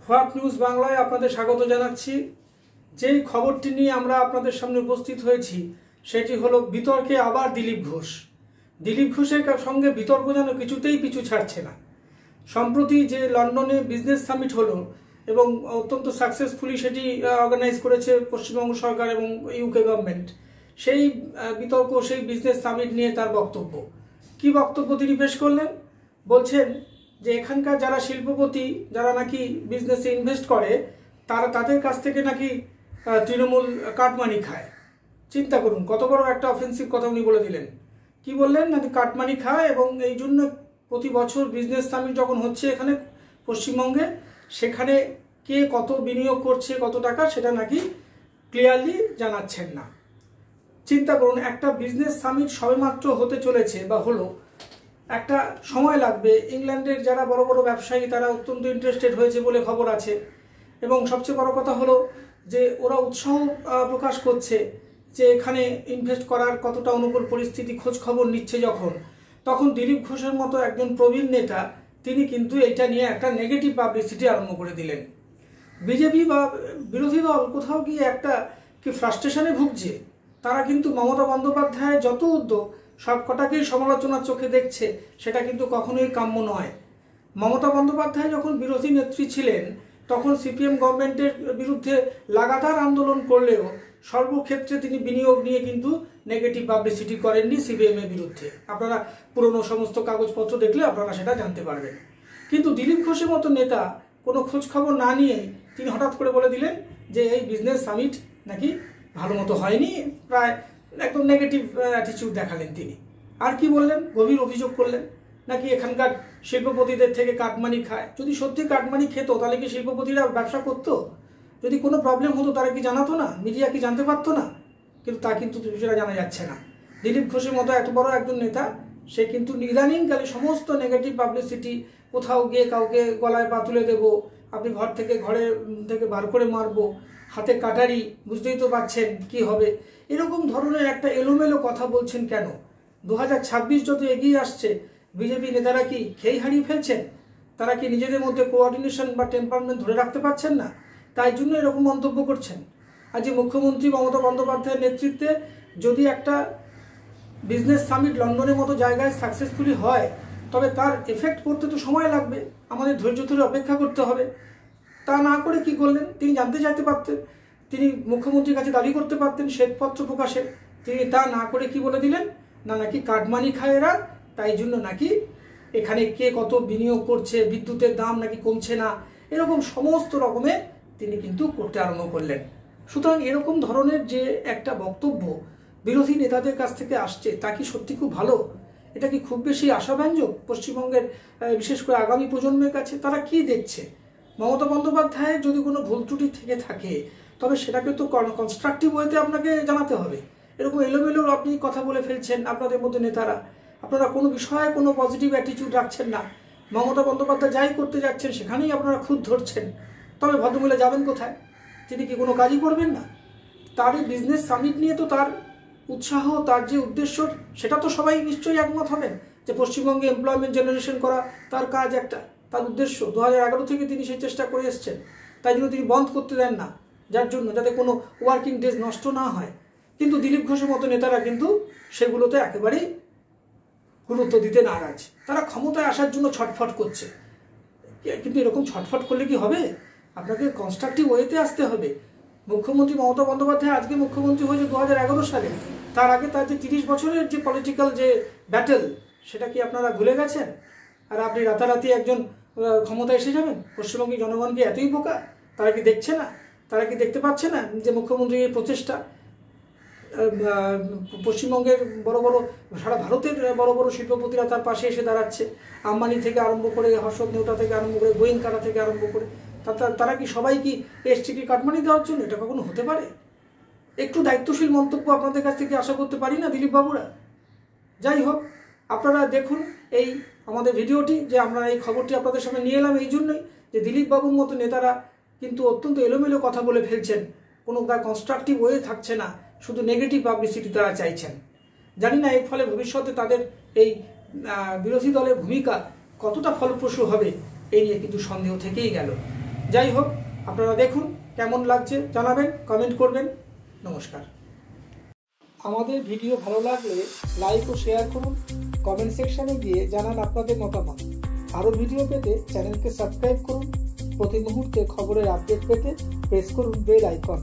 What news বাংলায় আপনাদের স্বাগত জানাচ্ছি। যেই খবরটি নিয়ে আমরা আপনাদের সামনে উপস্থিত হয়েছি সেটি হলো বিতর্কে আবার দিলীপ ঘোষ। দিলীপ ঘোষের সঙ্গে বিতর্ক যেন কিছুতেই পিছু ছাড়ছে না। সম্প্রতি যে লন্ডনে বিজনেস সামিট হলো এবং অত্যন্ত সাকসেসফুলি সেটি অর্গানাইজ করেছে পশ্চিমবঙ্গ সরকার এবং ইউকে গভর্নমেন্ট, সেই বিতর্ক, সেই বিজনেস সামিট নিয়ে তার বক্তব্য। কি বক্তব্য তিনি পেশ করলেন? বলছেন যে এখানকার যারা শিল্পপতি, যারা নাকি বিজনেসে ইনভেস্ট করে, তাদের কাছ থেকে নাকি তৃণমূল কাটমানি খায়। চিন্তা করুন, কত বড় একটা অফেন্সিভ কথা উনি বলে দিলেন। কি বললেন? নাকি কাটমানি খায় এবং এই জন্য প্রতি বছর বিজনেস সামিট যখন হচ্ছে এখানে পশ্চিমবঙ্গে, সেখানে কে কত বিনিয়োগ করছে, কত টাকা, সেটা নাকি ক্লিয়ারলি জানাচ্ছেন না। চিন্তা করুন, একটা বিজনেস সামিট সবেমাত্র হতে চলেছে বা হলো, একটা সময় লাগবে। ইংল্যান্ডের যারা বড় বড় ব্যবসায়ী তারা অত্যন্ত ইন্টারেস্টেড হয়েছে বলে খবর আছে এবং সবচেয়ে বড় কথা হলো যে ওরা উৎসাহ প্রকাশ করছে যে এখানে ইনভেস্ট করার কতটা অনুকূল পরিস্থিতি খোঁজ খবর নিচ্ছে। তখন দিলীপ ঘোষের মতো একজন প্রবীণ নেতা তিনি কিন্তু এটা নিয়ে একটা নেগেটিভ পাবলিসিটি আরম্ভ করে দিলেন। বিজেপি বা বিরোধী দল কোথাও গিয়ে একটা কি ফ্রাস্ট্রেশনে ভুগছে। তারা কিন্তু মমতা বন্দ্যোপাধ্যায়ের যত উদ্যোগ সব কটাকেই সমালোচনার চোখে দেখছে, সেটা কিন্তু কখনোই কাম্য নয়। মমতা বন্দ্যোপাধ্যায় যখন বিরোধী নেত্রী ছিলেন তখন সিপিএম গভর্নমেন্টের বিরুদ্ধে লাগাতার আন্দোলন করলেও সর্বক্ষেত্রে তিনি বিনিয়োগ নিয়ে কিন্তু নেগেটিভ পাবলিসিটি করেননি সিপিএমের বিরুদ্ধে। আপনারা পুরনো সমস্ত কাগজপত্র দেখলে আপনারা সেটা জানতে পারবেন। কিন্তু দিলীপ ঘোষের মতো নেতা কোনো খোঁজ খবর না নিয়ে তিনি হঠাৎ করে বলে দিলেন যে এই বিজনেস সামিট নাকি ভালো মতো হয়নি, প্রায় একদম নেগেটিভ অ্যাটিটিউড দেখালেন তিনি। আর কি বললেন? গভীর অভিযোগ করলেন নাকি এখানকার শিল্পপতিদের থেকে কাটমানি খায়। যদি সত্যি কাটমানি খেত তাহলে কি শিল্পপতিরা ব্যবসা করতো? যদি কোনো প্রবলেম হতো তারা কি জানাতো না? মিডিয়া কি জানতে পারতো না? কিন্তু তা কিন্তু সেটা জানা যাচ্ছে না। দিলীপ ঘোষের মতো এত বড় একজন নেতা, সে কিন্তু ইদানিংকালে সমস্ত নেগেটিভ পাবলিসিটি, কোথাও গিয়ে কাউকে গলায় পা তুলে দেবো, আপনি ঘরে থেকে বার করে মারবো, হাতে কাটারি, বুঝতেই তো পারছেন কি হবে, এরকম ধরনের একটা এলোমেলো কথা বলছেন কেন? 2026 যত এগিয়ে আসছে, বিজেপি নেতারা কি খেই হারিয়ে ফেলছেন? তারা কি নিজেদের মধ্যে কোঅর্ডিনেশন বা টেম্পারমেন্ট ধরে রাখতে পারছেন না? তাই জন্য এরকম মন্তব্য করছেন। আজ মুখ্যমন্ত্রী মমতা বন্দ্যোপাধ্যায়ের নেতৃত্বে যদি একটা বিজনেস সামিট লন্ডনের মতো জায়গায় সাকসেসফুলি হয়, তবে তার এফেক্ট পড়তে তো সময় লাগবে, আমাদের ধৈর্য ধরে অপেক্ষা করতে হবে। তা না করে কি করলেন? তিনি জানতে চাইতে পারতেন, তিনি মুখ্যমন্ত্রীর কাছে দাবি করতে পারতেন শ্বেতপত্র প্রকাশে। তিনি তা না করে কি বলে দিলেন? নাকি কাটমানি খায় এরা, তাই জন্য নাকি এখানে কে কত বিনিয়োগ করছে, বিদ্যুতের দাম নাকি কমছে না, এরকম সমস্ত রকমের তিনি কিন্তু করতে আরম্ভ করলেন। সুতরাং এরকম ধরনের যে একটা বক্তব্য বিরোধী নেতাদের কাছ থেকে আসছে, তা কি সত্যি খুব ভালো? এটা কি খুব বেশি আশাব্যঞ্জক পশ্চিমবঙ্গের বিশেষ করে আগামী প্রজন্মের কাছে? তারা কি দেখছে? মমতা বন্দ্যোপাধ্যায়ের যদি কোনো ভুল ত্রুটি থেকে থাকে তবে সেটাকে তো কনস্ট্রাকটিভ ওয়েতে আপনাকে জানাতে হবে। এরকম এলোমেলো আপনি কথা বলে ফেলছেন আপনাদের মধ্যে নেতারা, আপনারা কোনো বিষয়ে কোনো পজিটিভ অ্যাটিটিউড রাখছেন না। মমতা বন্দ্যোপাধ্যায় যাই করতে যাচ্ছেন সেখানেই আপনারা খুদ ধরছেন। তবে ভদ্রমহিলা যাবেন কোথায়? তিনি কি কোনো কাজই করবেন না? তার এই বিজনেস সামিট নিয়ে তো তার উৎসাহ, তার যে উদ্দেশ্য, সেটা তো সবাই নিশ্চয়ই একমত হবেন যে পশ্চিমবঙ্গে এমপ্লয়মেন্ট জেনারেশন করা তার কাজ, একটা তার উদ্দেশ্য। 2011 থেকে তিনি সেই চেষ্টা করে এসছেন, তাই জন্য তিনি বন্ধ করতে দেন না, যাতে কোনো ওয়ার্কিং ডেজ নষ্ট না হয়। কিন্তু দিলীপ ঘোষের মতো নেতারা কিন্তু সেগুলোতে একেবারেই গুরুত্ব দিতে নারাজ। তারা ক্ষমতায় আসার জন্য ছটফট করছে। কিন্তু এরকম ছটফট করলে কি হবে? আপনাকে কনস্ট্রাকটিভ ওয়েতে আসতে হবে। মুখ্যমন্ত্রী মমতা বন্দ্যোপাধ্যায় আজকে মুখ্যমন্ত্রী হয়েছে 2011 সালে। তার আগে তার যে 30 বছরের যে পলিটিক্যাল যে ব্যাটেল, সেটা কি আপনারা ভুলে গেছেন? আর আপনি রাতারাতি একজন ক্ষমতায় এসে যাবেন? পশ্চিমবঙ্গের জনগণকে এতই বোকা? তারা কি দেখছে না? তারা কি দেখতে পাচ্ছে না যে মুখ্যমন্ত্রীর প্রচেষ্টা? পশ্চিমবঙ্গের সারা ভারতের বড় বড় শিল্পপতিরা তার পাশে এসে দাঁড়াচ্ছে। আম্বানি থেকে আরম্ভ করে, হর্ষদ নেওতা থেকে আরম্ভ করে, গোয়েঙ্কারা থেকে আরম্ভ করে, তারা কি সবাই কি এসছে কি কাটমানি দেওয়ার জন্য? এটা কখনো হতে পারে? একটু দায়িত্বশীল মন্তব্য আপনাদের কাছ থেকে আশা করতে পারি না দিলীপ বাবুরা? যাই হোক, আপনারা দেখুন এই আমাদের ভিডিওটি, যে আমরা এই খবরটি আপনাদের সামনে নিয়ে এলাম এই জন্যই যে দিলীপ বাবুর মতো নেতারা কিন্তু অত্যন্ত এলোমেলো কথা বলে ফেলছেন, কোনো তার কনস্ট্রাকটিভ ওয়ে থাকছে না, শুধু নেগেটিভ পাবলিসিটি তারা চাইছেন। জানি না এর ফলে ভবিষ্যতে তাদের এই বিরোধী দলের ভূমিকা কতটা ফলপ্রসূ হবে, এই নিয়ে কিন্তু সন্দেহ থেকেই গেল। যাই হোক, আপনারা দেখুন কেমন লাগছে, জানাবেন, কমেন্ট করবেন। নমস্কার। আমাদের ভিডিও ভালো লাগলে লাইক ও শেয়ার করুন, কমেন্ট সেকশনে গিয়ে জানান আপনাদের মতামত। আরও ভিডিও পেতে চ্যানেলকে সাবস্ক্রাইব করুন। প্রতি মুহূর্তে খবরের আপডেট পেতে প্রেস করুন বেল আইকন।